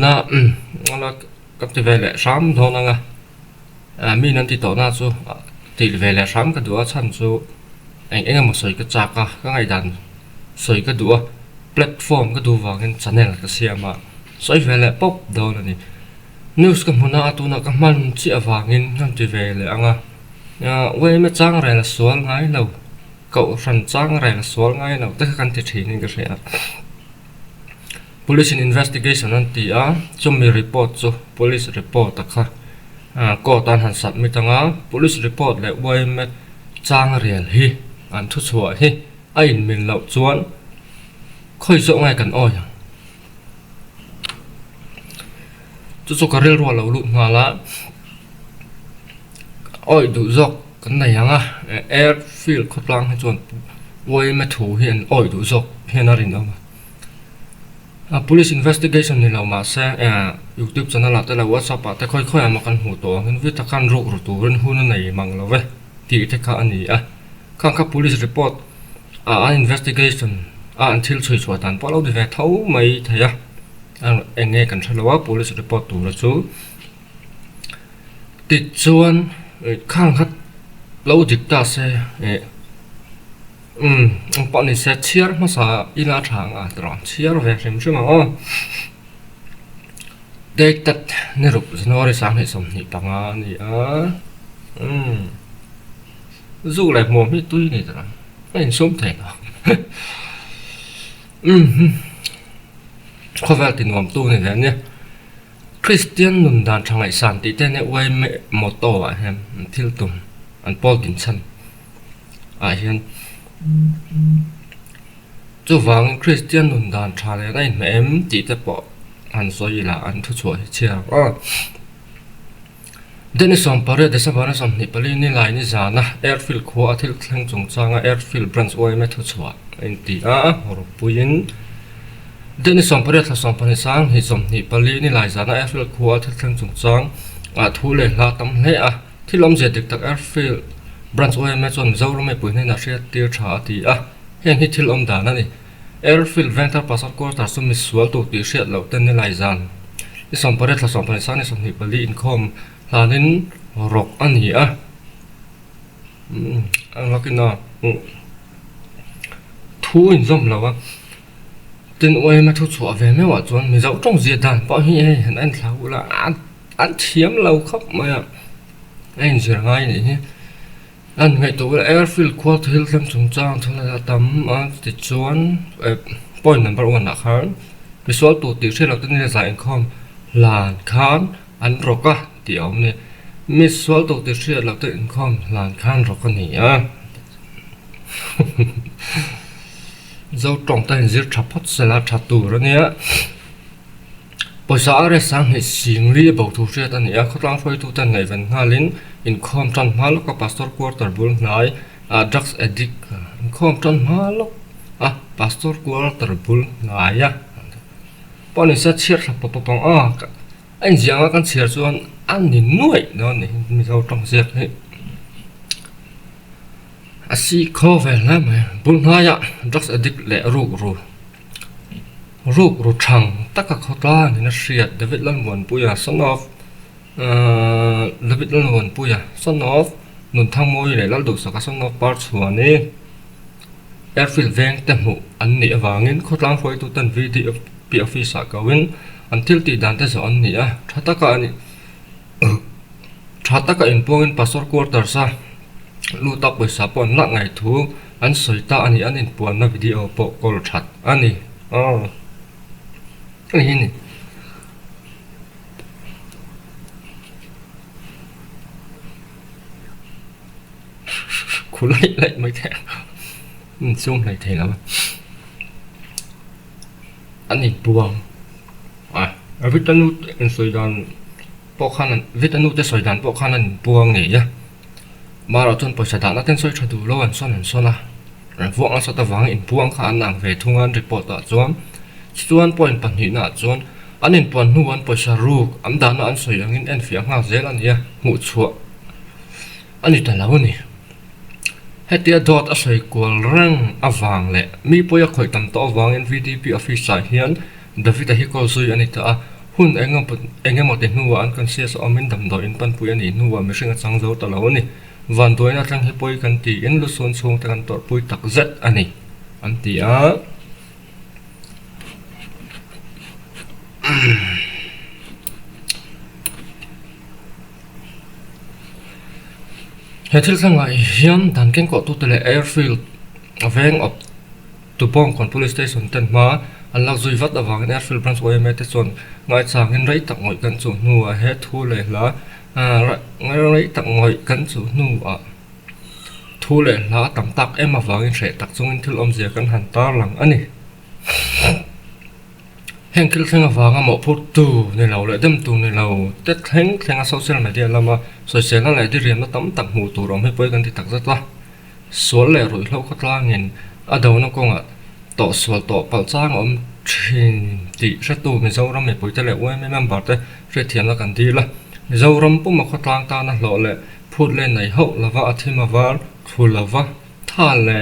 na ala kap te vele sam thona nga mi nan ti to na chu ti vele sam ka du chan chu eng mo soi ka chaka ka ngai dan soi ka du platform ka du wangin channel ka siama soi vele pop do na ni news ka muna atuna ka man chi awangin ngam ti vele anga we me chang re la sual ngai lo cậu phần trang này là số ngay nào tất cả các thị nên cái gì police investigation anh tí cho mi report cho police report tất cả có tan hành sát mi tăng police report lại quay met trang real hi anh thu xua hi anh mình lậu chuan khơi rộng ngay cần oi cho cái real rồi lậu lụm là oi đủ dọc cái này airfield khốt lang hay chọn quay mà thủ hiện oi đủ dọc hiện là gì đâu mà police investigation này là mà sẽ YouTube channel là tên là WhatsApp tại khơi mà căn hồ tổ cái viết căn rục rồi tổ lên hôn này mang là vậy thì cái cái này các police report investigation until chơi chuột tàn bao lâu thì về thấu mấy thầy anh nghe cần là police report tổ là chú tịt chuan khang khát lâu dịch ta sẽ bọn này sẽ chia mà sao in là thằng rồi chia về xem chứ mà đây tất nên rồi nó đi sáng thì xong thì bằng này dù lại mồm hết túi này rồi anh sống thể nào có vẻ thì mồm tu này nhé Christian nằm đàn trong ngày sản thì tên này quay mẹ một tổ em thiêu tùng anh Paul Dinson hiện cho vàng Christian nằm đàn trả lại này mẹ em chỉ tập bỏ anh所以là anh thu chuột chia đến xong bây giờ bây giờ xong thì bây giờ này lại như thế nào airfield khoa thiêu thang trong trang airfield branch quay mẹ thu chuột anh tí rồi buyin đến xong bây giờ xong bây giờ thì xong thì bây giờ này lại thế nào airfield khoa thiêu thang trong trang thu lệ là tầm này thì làm gì được tak airfield branch quay mẹ chọn dâu rồi mẹ buyin này là sẽ tiêu trả thì hiện thì thiêu ông đã này airfield venture passport course ta sum miswal to ti shet lo ten ni lai zan i som pare thla som pare san ni som ni pali income lanin rok ani ang lakina thu in zom lawa tin oi ma thu chu ve me wa chon mi zau trong zia dan pa hi hen an thlau la an thiam lo khop ma anh zir ngai ni anh ngày tối là airfield quarter hill thêm chúng trang thôi là tấm thì chuan point number one là khán cái số tụ tiểu sẽ là tên là giải income là khán anh roka thì ông này mấy số tụ tiểu sẽ là tên income là khán roka này dấu trọng tay giết chặt phốt sẽ là chặt tù rồi nhé bây giờ ở sang hệ sinh lý bảo thủ sẽ tên này không phải tụ tên này vẫn hà lính income trong máu lúc pastor quarter bull nói drugs addict income trong máu lúc pastor quarter bull nói bọn này sẽ chia ra bọc anh giang cái chia cho anh nhìn nuôi đó này mình giàu trong giết này si khó về lắm mà bull nói drugs addict lệ rủ chẳng tất cả khó ta thì nó siết David lần muốn bùi son of David lần muốn bùi son of nôn thang môi để lăn được sau các son of parts hoàn nè airfield vang tem mũ anh nịa vàng in khó lăng phơi tụ tần video office cả win until ti dan te zo anh nịa chata ka in point passport quarter sa lu tập bởi sa pon lặng ngày thu anh soi ta anh in puan na video po call chat anh cái gì này cô lại mấy thẻ zoom lại thẻ lắm anh nhìn buông viết tên nút anh soi đàn bộ khăn viết tên nút để soi đàn bộ khăn anh buông nghỉ nhá mà rồi tuần buổi sáng đàn nó tên soi cho đủ lâu anh son rồi vuông anh sao ta vắng in buông khả năng về thung anh report ở zoom chuan point pan hi na chuan anin pon nuan poisa ru am da na an soi angin en fiang ha zel ania mu chua ani ta law ni hetia dot a soi kol rang awang le mi poya khoi tam to awang en VDP office hian David hi ko sui ani ta hun engem một tiếng nuwa an kan sia so amin dam do in pan pui ani nuwa mi singa chang zo ta lo ni van toina tlang hi poi kan ti in lu son chung ta kan tor pui tak zet ani an ti a he thil sangai hiam dan ken ko tu tele airfield aveng op tu pong kon police station ten ma an lak zui vat awang airfield branch OMA te chon ngai chang in rei tak ngoi kan chu nu a he thu le la ngai rei tak ngoi kan chu nu a thu le la tam tak em awang in re tak chung in thil om zia kan han tar lang ani heng kil theng awang a mo phut tu ne lo le dem tu ne lo te theng a social media lama social la di riam na tam tak mu tu rom he poi kan ti tak zat la sol le roi lo khatlang in a do na ko nga to sol to pal chang om thin ti ra tu me zo ram me poi te le oi me member te re thiam la kan ti la zo ram pu ma khatlang ta na lo le phut le nei ho lawa athima war thu lawa tha le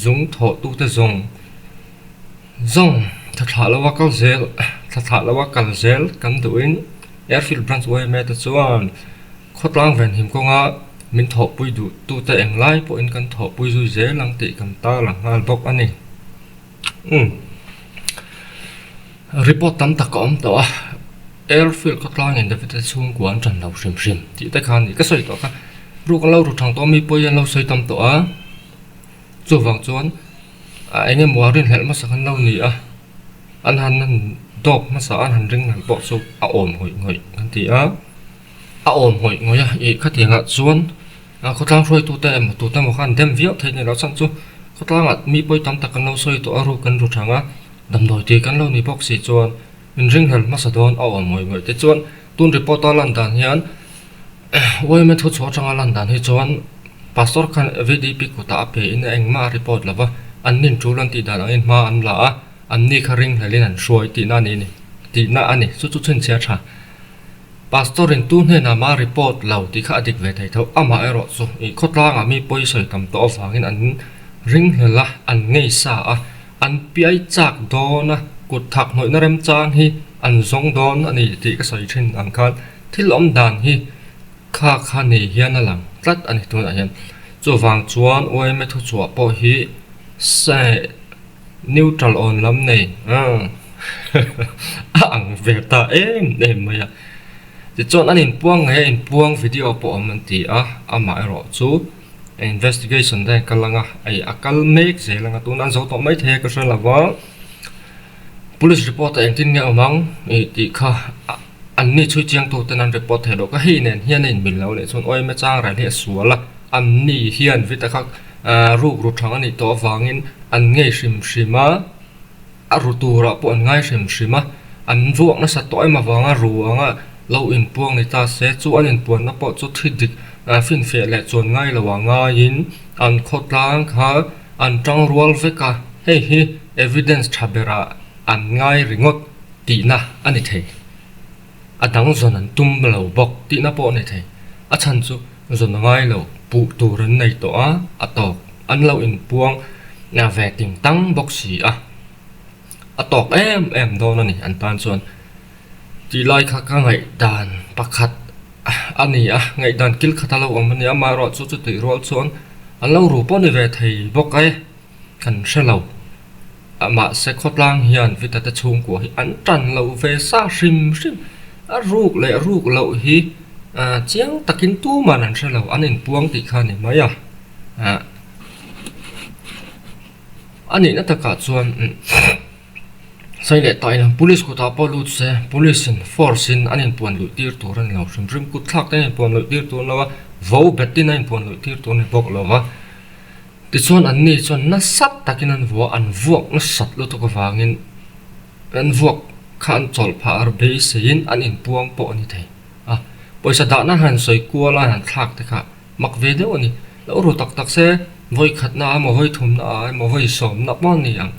zung tho tu te zong thla lawa kal zel thla lawa kal zel kan du in airfield branch OMA te chuan khatlang ven him ko nga min tho pui du tu te eng lai po in kan tho pui zu ze lang ti kan ta lang ngal bok ani report tam tak om to airfield khatlang in david chung kwan tran lo sim sim ti ta khan ni ka soi to ka ru kan lo ru thang to mi poi an lo soi tam to a chu wang chuan enge muarin hel ma sakan lo ni a an han dop ma sa an han ring han po chu a om hoi ngoi kan ti a om hoi ngoi a e khatinga chuan khatlang roi tu te mo khan dem viau thei ni lo chan chu khatlang at mi poi tam tak kan lo soi to aru kan ru thanga dam doi ti kan lo ni box si chuan in ring hel ma sa don a om hoi ngoi te chuan tun report a lan dan hian woi me thu chu changa lan dan hi chuan pastor khan VDP ko ta pe in eng ma report lawa an nin chu lan ti dan in ma an la a an ni kharing halin an shoi ti na ni ti na ani chu chu chen chia tha pastor in tu ne na ma report lau ti kha dik ve thai tho ama ero chu I khotlang ami poi soi tam to awangin an ring hela an ngei sa a an piai chak do na kut thak noi na rem chang hi an zong don ani ti ka soi thin ang khan thil om dan hi kha ni hian alang tlat ani tu na hian chu wang chuan oi me thu chua po hi se neutral on lam nei ang ve ta em maya ti chon an in puang video po am ti a ama ero chu investigation den kalanga ai akal mek zelanga tun an zo to mai the ka sala wa police report en tin nge amang ti kha an ni chui chiang to tan report he do ka hi nen hian in bil lo le chon oi me chang ra le suala an ni hian vita khak ru ru thang ani to wangin an nge shima aru tura po an ngai shima an vuak na sa toy ma wanga ruanga lo in puang ni ta se chu an in puan na po chu thidik fin fe le chon ngai lawanga in an khotlang kha an tang rual veka hei hi evidence thabera an ngai ringot ti na ani thei adang zon an tum lo bok ti na po ni thei a chan chu zon ngai lo pu turan nei to a atok an lo in puang na ve ting tang bok si a atok em do na ni an tan chuan ti lai kha ka ngai dan pakhat ani a ngai dan kil khatalo amani ama ro chu chu ti rol chuan an lo ru po ni ve thei bok ai kan shelo ama se khotlang hian vita ta chung ko hi an tan lo ve sa sim a ruk lo hi chiang takin tu man an shelo an in puang ti kha ni maya ani na ta ka chuan sai le tai na police ko ta polu se police in force in anin puan lu tir turan lo rim ku thak te puan lu tir tur lawa vo betin in puan lu tir tur ni bok lawa ti chuan an ni chuan na sat takin an vo an vuak na sat lu to ko wangin an vuak khan chol pha ar be sein anin puang po ani thei poisa da na han soi kuala han thak te kha mak ve de ani lo ru tak se voi khat na mo voi thum na mo voi som na pon ni ang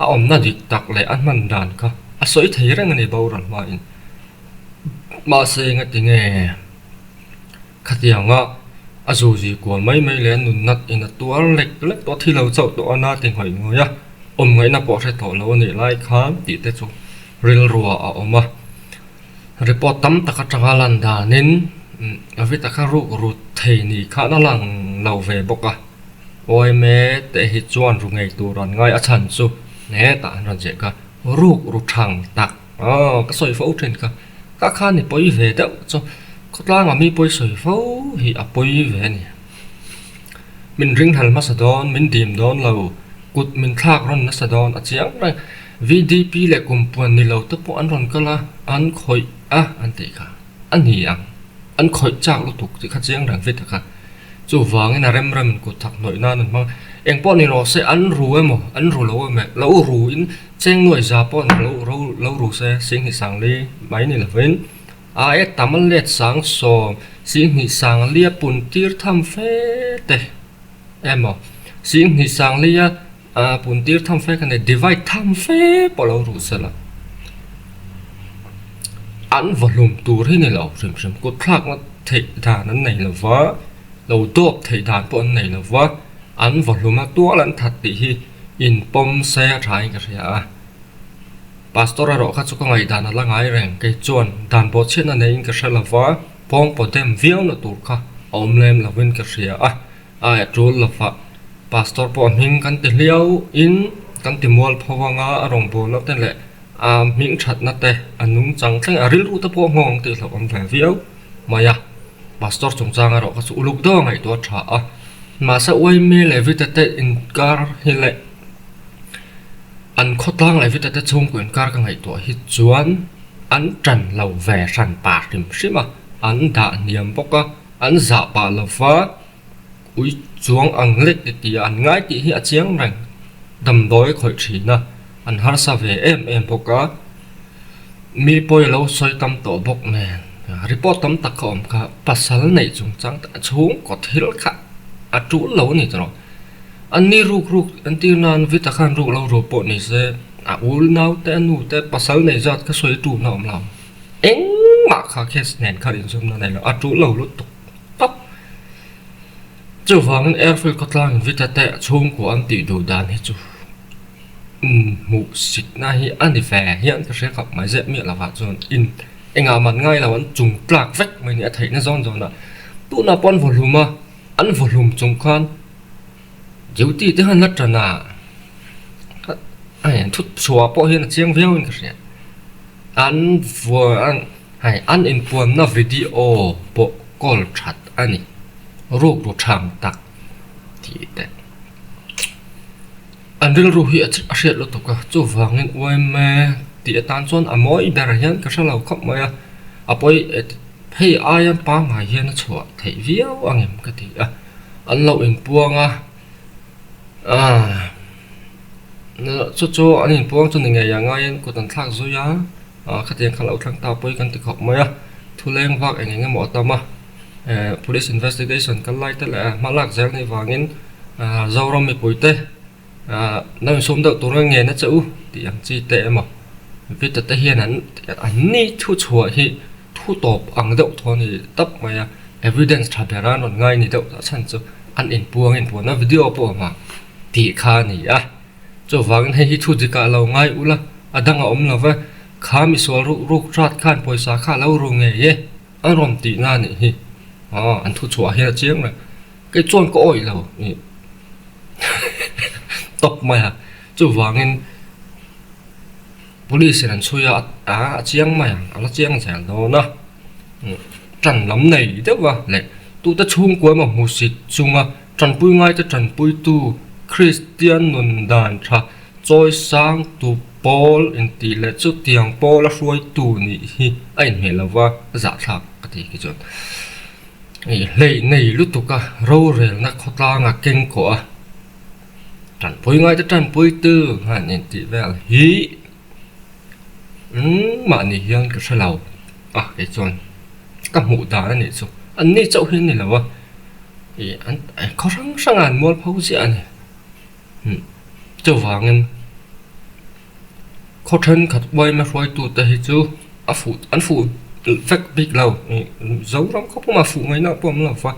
a om na dik tak le an man dan kha a soi thei rang ani boran ma in ma se nga tinge khatianga a zu ji kwal mai le nun nat in a tuar lek to thilo chau to ana ting hoi ngoya om ngai na po se to lo ni lai kha ti te chu ril ruwa a oma report tam taka changalan da nin avi taka ru thei ni kha na lang lo ve boka oi me te hi chuan ru ngei tu ran ngai a chan chu ne ta ran je ka ru thang tak ka soi fo thren ka kha ni poi ve da chu khotlang mi poi soi fo hi a poi ve ni min ring hal ma sa don min dim don lo kut min thak ron na sa don a chiang ra VDP le kumpuan ni lo te po an ron kala an khoi an te ka an hi an khoi chak lu tuk ti kha chiang rang vit ka chu wang na rem rem ku thak noi na nan ma eng po ni ro se an ru emo an ru lo me lo ru in cheng noi za po na lo ru se sing hi sang li mai ni la ven e tamal let sang so sing hi sang lia pun tir tham fe te emo sing hi sang lia pun tir tham fe kan divide tham fe po lo ru se la an volume tur hi ni lo rim ko thak na thei da nan nei la wa lo dop thei dan po an nei la wa an volume tu lan that ti hi in pom se thai ka ria pastora ro kha chu ko ngai dan la ngai reng ke chuan dan bo chen na nei ka shala wa pong po dem viau na tur kha omlem la win ka ria a trul la fa pastor po ming kan te liao in kan ti mol phawanga arong bo lo ten le ming that na te anung chang tlang aril ru ta po ngong te lo om ve viau maya pastor chung chang ro ka chu uluk do ngai to tha ma sa oi me le vi te in kar hi le an khotlang le vi te chung ku in kar ka ngai to hi chuan an tran lo ve san pa rim sima an da niam boka an za pa lo fa ui chuang ang lek ti an ngai ti hi a chiang rang dam doi khoi thina an har sa ve em boka mi poi lo soi tam to bok ne report tam tak khom kha pasal nei chung chang ta chung ko thil kha a tu lo ni tro an ni ruk an ti nan vi ta khan ruk lo ro po ni se a ul nau te nu te pasal nei zat ka soi tu na om lam eng ma kha kes nen kha in zum na nei lo a tu lo lu tu pap chu wang airfield ko tlang vi ta te chung ko an ti du dan he chu mu sit na hi an di fe hian ka se khap mai ze mi la wa chon in enga man ngai la wan chung plak vek mai ni a thei na zon na tu na pon volume an volume chung khan duty te han lat na ai thut chua po hian chiang veo in ka se an vo an in pon na video po call chat ani ru thang tak ti te an ril ru hi a hriat lo to ka chu wangin oi me ti atan chon amoi ber hian ka salo khop maya apoi hei ayan pa ngai hian chua thei viau angem ka ti an lo in puanga na chu an in puang chu ninge ya ngai ko tan thak zo ya khateng khalo thang ta poi kan ti khop maya thuleng wak engenge mo tama police investigation kan lai ta la malak zel ni wangin zorom mi poite na som da tur nge na chu ti ang chi te mo vi ta hian an ni thu chua hi thu top ang deuh thoni tap maya evidence thaberan on ngai ni deuh chan chu an in puang na video po ma ti kha ni chu wang he hi thu dika lo ngai ula adanga om lova kha mi so ru rat khan poisa kha lo ru nge ye an rom ti na ni hi an thu chua hi chiang na cái chon ko oi lo ni top maya chu wangin police an chuya chiang maya ala chiang chang do na tran lam nei de wa le tu ta chung ko ma mu sit chunga tran pui ngai ta tran pui tu Christian nun dan tha choi sang tu Paul in ti le chu tiang Paul a ruai tu ni hi ai me lawa za thak ka ti ki chon lei nei lu tu ka ro rel na khotla nga keng ko tran pui ngai ta tran pui tu han in ti vel hi mà nị hiền cái sao lâu cái chọn các mũ đá này số anh này cháu hiền này là what thì anh có sang anh mua phao gì anh cho vàng anh có thân khát bay mà phơi tụt tại chứ anh phụ vắt big lâu giấu lắm không mà phụ mấy nó bom là phải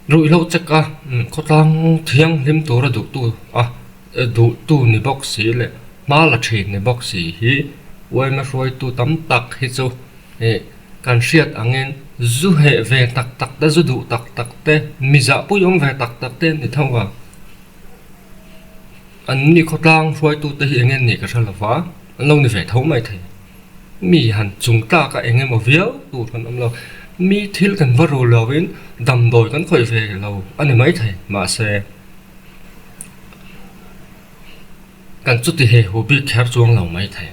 rồi lâu chắc có tăng thiêng liêm tổ là đủ tu đủ tu này bóc xí lệ mà là chuyện này bóc xí hi ôi mà rồi tu tắm tắc hết rồi can siết anh em du hệ về tắc tắc te du đủ tắc tắc te mi dạ bùi ông về tắc tắc te thì thâu vào anh đi khó lang rồi tu tới anh em này cái sao là phá anh lâu này về thấu mày thầy mi hẳn chúng ta cả anh em một véo tu còn ông lâu mi thiếu cần vợ rồi lâu đến đầm đồi cần khỏi về lâu anh em mấy thầy mà xe cần chút thì hệ hồ biết khép xuống lâu mấy thầy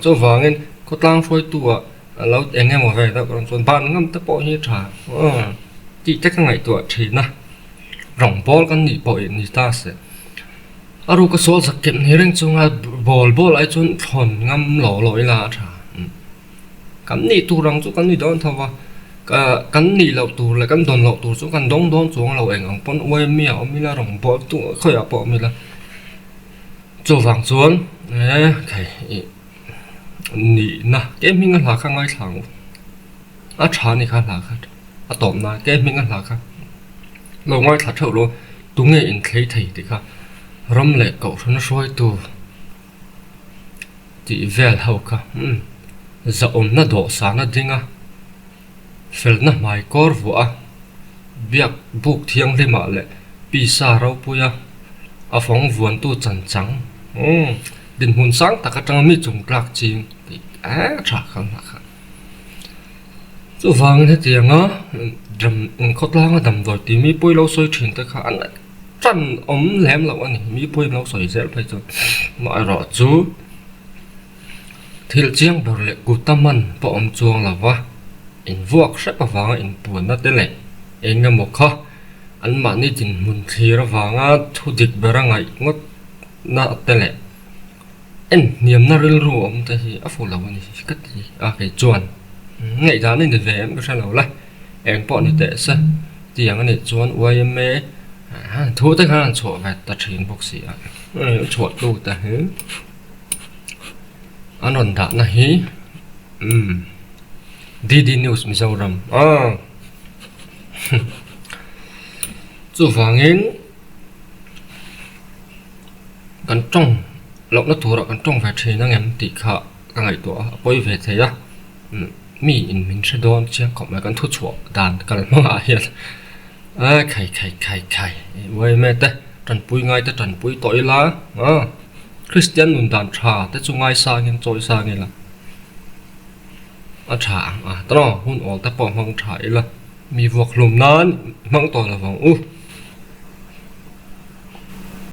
cho vợ anh khó lang rồi tu lâu anh em một về đó còn chuẩn ban ngâm tới bộ như trà chỉ chắc cái ngày tuổi thì na rồng bol kan ni boi ni ta se aru ka sol sak kem ni reng chunga bol ai chun thon ngam lo loi la tha kan ni tu rang chu kan ni don thawa ka kan ni lo tu la kan don lo tu chu kan dong don chuang lo eng ang pon oi mi a mi la rong bol tu khoi a po mi la chu wang chuan kai ni na ke mi ngal la khang ai thang a tha ni kha la kha a tom na ke mi ngal la kha lâu ngay thắt thầu luôn tú nghe in thấy thầy thì cả râm lệ cậu nó soi tu chỉ về hậu cả giờ nó đổ sáng nó đinh phèn nó mày cor vua việc buộc thiêng đi mà lệ bị sa rau puya phóng vườn tu trần trắng đình hồn sáng ta cái trang mi trùng lạc chim thì chả không là chỗ vàng thế tiền đầm khó lang đầm rồi thì mi bôi lâu sôi chuyển tới khá anh chân ống lém lậu anh mi bôi lâu sôi dễ phải rồi mọi rõ chú thì chiang bảo lệ cụ tâm mình bỏ ông chuông là va in vuộc sẽ có vàng in buồn nó tên lệ in nghe một khó anh mà đi tìm muốn thì nó vàng thu dịch bờ ra ngày ngót nó tên lệ anh niềm nó rêu rùa ông thì áp phụ lâu anh cách gì cái chuồn ngày đó nên về em có sao lâu lại em bọn này tệ sao thì anh này chuồn uai em mê thu tới khả năng chỗ về tập trình bác sĩ chỗ tu ta hứ anh ổn đã này đi news mi sao rầm chú vàng in cần trong lộc nó thua rồi cần trong về thì nó em tỉ khả cái ngày tuổi bơi về thế á mi in mình sẽ đón chiang có mấy con thuốc chuột đàn cái mà ngã hiện khai vậy mẹ té trần bùi ngay té trần bùi tội lá Christian mình đàn trà té chung ngay sang nhân trôi sang nghe là trà đó hun ổn té bỏ măng trải là mi vọc lùm nán măng tội là vòng